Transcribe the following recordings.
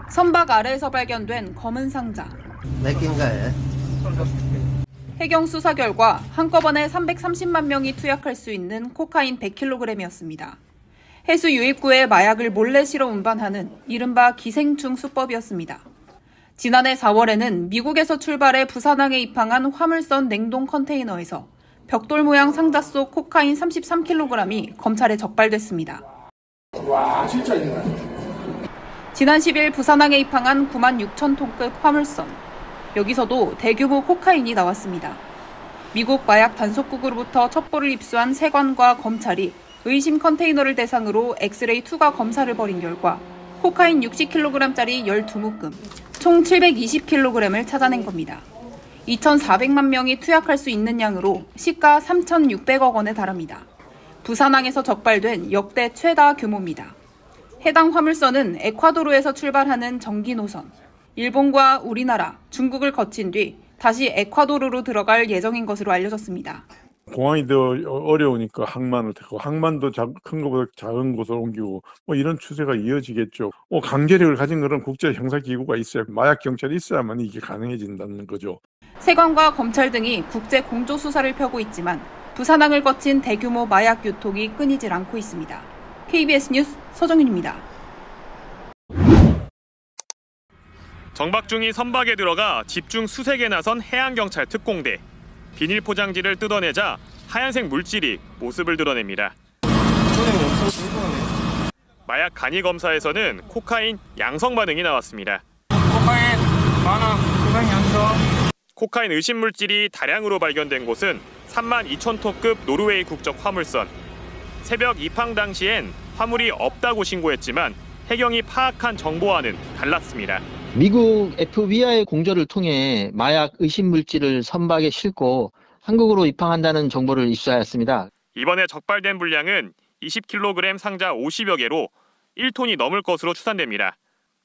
선박 아래에서 발견된 검은 상자. 몇 개인가요? 해경 수사 결과 한꺼번에 330만 명이 투약할 수 있는 코카인 100kg이었습니다. 해수 유입구에 마약을 몰래 실어 운반하는 이른바 기생충 수법이었습니다. 지난해 4월에는 미국에서 출발해 부산항에 입항한 화물선 냉동 컨테이너에서 벽돌 모양 상자 속 코카인 33kg이 검찰에 적발됐습니다. 와, 진짜 있네. 지난 10일 부산항에 입항한 9만 6천 톤급 화물선. 여기서도 대규모 코카인이 나왔습니다. 미국 마약 단속국으로부터 첩보를 입수한 세관과 검찰이 의심 컨테이너를 대상으로 엑스레이 투과 검사를 벌인 결과 코카인 60kg짜리 12묶음, 총 720kg을 찾아낸 겁니다. 2,400만 명이 투약할 수 있는 양으로 시가 3,600억 원에 달합니다. 부산항에서 적발된 역대 최다 규모입니다. 해당 화물선은 에콰도르에서 출발하는 정기 노선, 일본과 우리나라, 중국을 거친 뒤 다시 에콰도르로 들어갈 예정인 것으로 알려졌습니다. 공항이 더 어려우니까 항만을 택하고 항만도 큰 것보다 작은 곳으로 옮기고 이런 추세가 이어지겠죠. 강제력을 가진 그런 국제 형사기구가 있어야 마약 경찰이 있어야만 이게 가능해진다는 거죠. 세관과 검찰 등이 국제 공조 수사를 펴고 있지만 부산항을 거친 대규모 마약 유통이 끊이질 않고 있습니다. KBS 뉴스 서정윤입니다. 정박중이 선박에 들어가 집중 수색에 나선 해양경찰 특공대. 비닐 포장지를 뜯어내자 하얀색 물질이 모습을 드러냅니다. 마약 간이 검사에서는 코카인 양성 반응이 나왔습니다. 코카인 반응, 코카인 양성. 코카인 의심 물질이 다량으로 발견된 곳은 3만 2천 톤급 노르웨이 국적 화물선. 새벽 입항 당시엔 화물이 없다고 신고했지만 해경이 파악한 정보와는 달랐습니다. 미국 FBI의 공조를 통해 마약 의심 물질을 선박에 싣고 한국으로 입항한다는 정보를 입수하였습니다. 이번에 적발된 분량은 20kg 상자 50여 개로 1톤이 넘을 것으로 추산됩니다.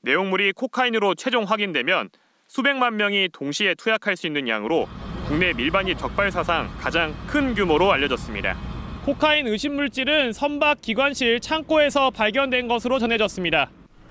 내용물이 코카인으로 최종 확인되면 수백만 명이 동시에 투약할 수 있는 양으로 국내 밀반입 적발 사상 가장 큰 규모로 알려졌습니다. 코카인 의심 물질은 선박 기관실 창고에서 발견된 것으로 전해졌습니다.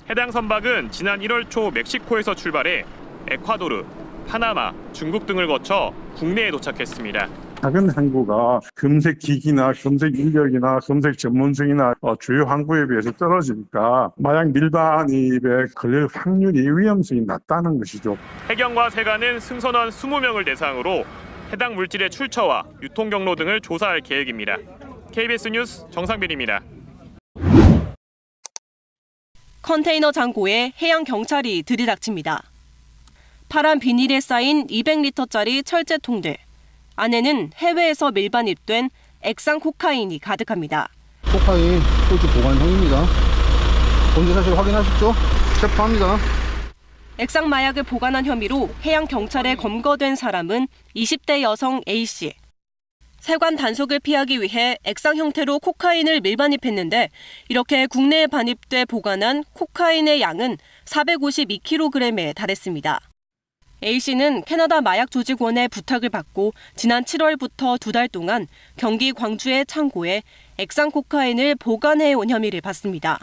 해당 선박은 지난 1월 초 멕시코에서 출발해 에콰도르, 파나마, 중국 등을 거쳐 국내에 도착했습니다. 작은 항구가 검색 기기나 검색 인력이나 검색 전문성이나 주요 항구에 비해서 떨어지니까 마약 밀반입에 걸릴 확률이 위험성이 낮다는 것이죠. 해경과 세관은 승선원 20명을 대상으로 해당 물질의 출처와 유통 경로 등을 조사할 계획입니다. KBS 뉴스 정상빈입니다. 컨테이너 창고에 해양 경찰이 들이닥칩니다. 파란 비닐에 쌓인 200리터짜리 철제 통들. 안에는 해외에서 밀반입된 액상 코카인이 가득합니다. 코카인 소지 보관형입니다. 범죄 사실 확인하셨죠? 체포합니다. 액상 마약을 보관한 혐의로 해양 경찰에 검거된 사람은 20대 여성 A씨. 세관 단속을 피하기 위해 액상 형태로 코카인을 밀반입했는데 이렇게 국내에 반입돼 보관한 코카인의 양은 452kg에 달했습니다. A씨는 캐나다 마약조직원의 부탁을 받고 지난 7월부터 2달 동안 경기 광주의 창고에 액상 코카인을 보관해온 혐의를 받습니다.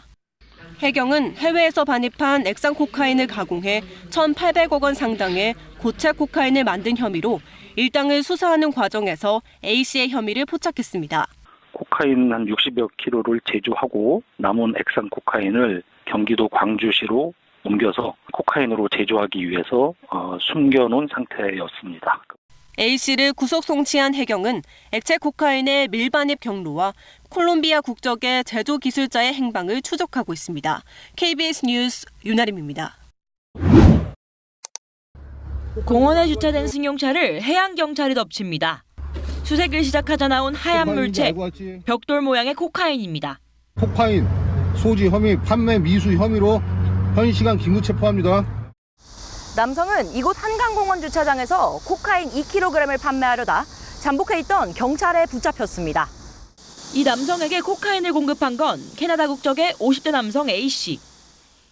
해경은 해외에서 반입한 액상 코카인을 가공해 1,800억 원 상당의 고체 코카인을 만든 혐의로 일당을 수사하는 과정에서 A씨의 혐의를 포착했습니다. 코카인 한 60여 킬로를 제조하고 남은 액상 코카인을 경기도 광주시로 옮겨서 코카인으로 제조하기 위해서 숨겨놓은 상태였습니다. A씨를 구속 송치한 해경은 액체 코카인의 밀반입 경로와 콜롬비아 국적의 제조 기술자의 행방을 추적하고 있습니다. KBS 뉴스 윤아림입니다. 공원에 주차된 승용차를 해양경찰이 덮칩니다. 수색을 시작하자 나온 하얀 물체, 벽돌 모양의 코카인입니다. 코카인 소지 혐의, 판매 미수 혐의로 현 시간 긴급 체포합니다. 남성은 이곳 한강공원 주차장에서 코카인 2kg을 판매하려다 잠복해 있던 경찰에 붙잡혔습니다. 이 남성에게 코카인을 공급한 건 캐나다 국적의 50대 남성 A씨.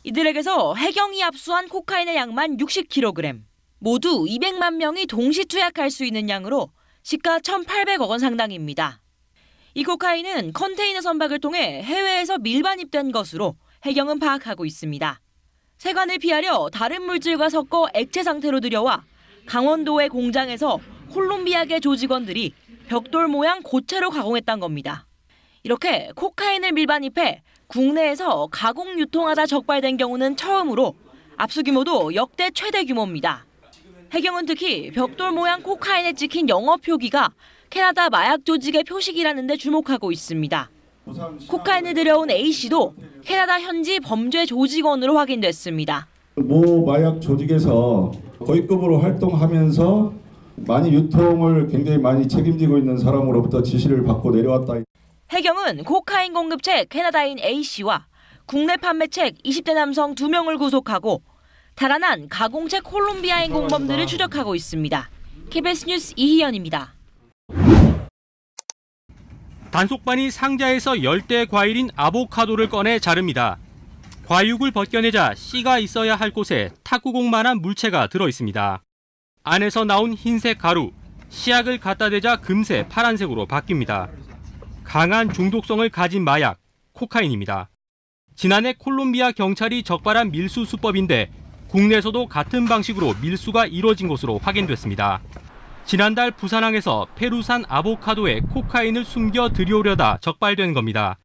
이들에게서 해경이 압수한 코카인의 양만 60kg. 모두 200만 명이 동시 투약할 수 있는 양으로 시가 1,800억 원 상당입니다. 이 코카인은 컨테이너 선박을 통해 해외에서 밀반입된 것으로 해경은 파악하고 있습니다. 세관을 피하려 다른 물질과 섞어 액체 상태로 들여와 강원도의 공장에서 콜롬비아계 조직원들이 벽돌 모양 고체로 가공했다는 겁니다. 이렇게 코카인을 밀반입해 국내에서 가공 유통하다 적발된 경우는 처음으로 압수 규모도 역대 최대 규모입니다. 해경은 특히 벽돌 모양 코카인에 찍힌 영어 표기가 캐나다 마약 조직의 표식이라는 데 주목하고 있습니다. 코카인을 들여온 A씨도 캐나다 현지 범죄 조직원으로 확인됐습니다. 모 마약 조직에서 고위급으로 활동하면서 많이 유통을 굉장히 많이 책임지고 있는 사람으로부터 지시를 받고 내려왔다. 해경은 코카인 공급책 캐나다인 A씨와 국내 판매책 20대 남성 2명을 구속하고 달아난 가공책 콜롬비아인 공범들을 추적하고 있습니다. KBS 뉴스 이희연입니다. 단속반이 상자에서 열대 과일인 아보카도를 꺼내 자릅니다. 과육을 벗겨내자 씨가 있어야 할 곳에 탁구공만한 물체가 들어있습니다. 안에서 나온 흰색 가루, 씨약을 갖다 대자 금세 파란색으로 바뀝니다. 강한 중독성을 가진 마약, 코카인입니다. 지난해 콜롬비아 경찰이 적발한 밀수 수법인데 국내에서도 같은 방식으로 밀수가 이루어진 것으로 확인됐습니다. 지난달 부산항에서 페루산 아보카도에 코카인을 숨겨 들여오려다 적발된 겁니다.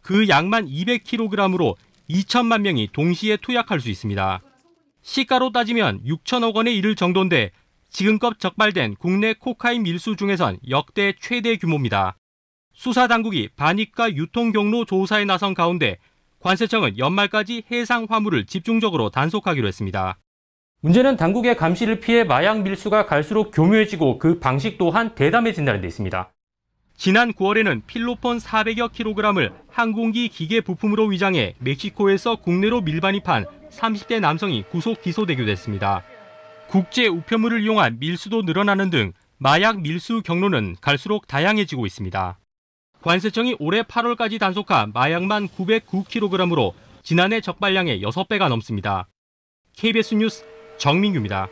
그 양만 200kg으로 2천만 명이 동시에 투약할 수 있습니다. 시가로 따지면 6천억 원에 이를 정도인데 지금껏 적발된 국내 코카인 밀수 중에선 역대 최대 규모입니다. 수사당국이 반입과 유통 경로 조사에 나선 가운데 관세청은 연말까지 해상 화물을 집중적으로 단속하기로 했습니다. 문제는 당국의 감시를 피해 마약 밀수가 갈수록 교묘해지고 그 방식 또한 대담해진다는 데 있습니다. 지난 9월에는 필로폰 400여 킬로그램을 항공기 기계 부품으로 위장해 멕시코에서 국내로 밀반입한 30대 남성이 구속 기소되기도 했습니다. 국제 우편물을 이용한 밀수도 늘어나는 등 마약 밀수 경로는 갈수록 다양해지고 있습니다. 관세청이 올해 8월까지 단속한 마약만 909kg으로 지난해 적발량의 6배가 넘습니다. KBS 뉴스 정민규입니다.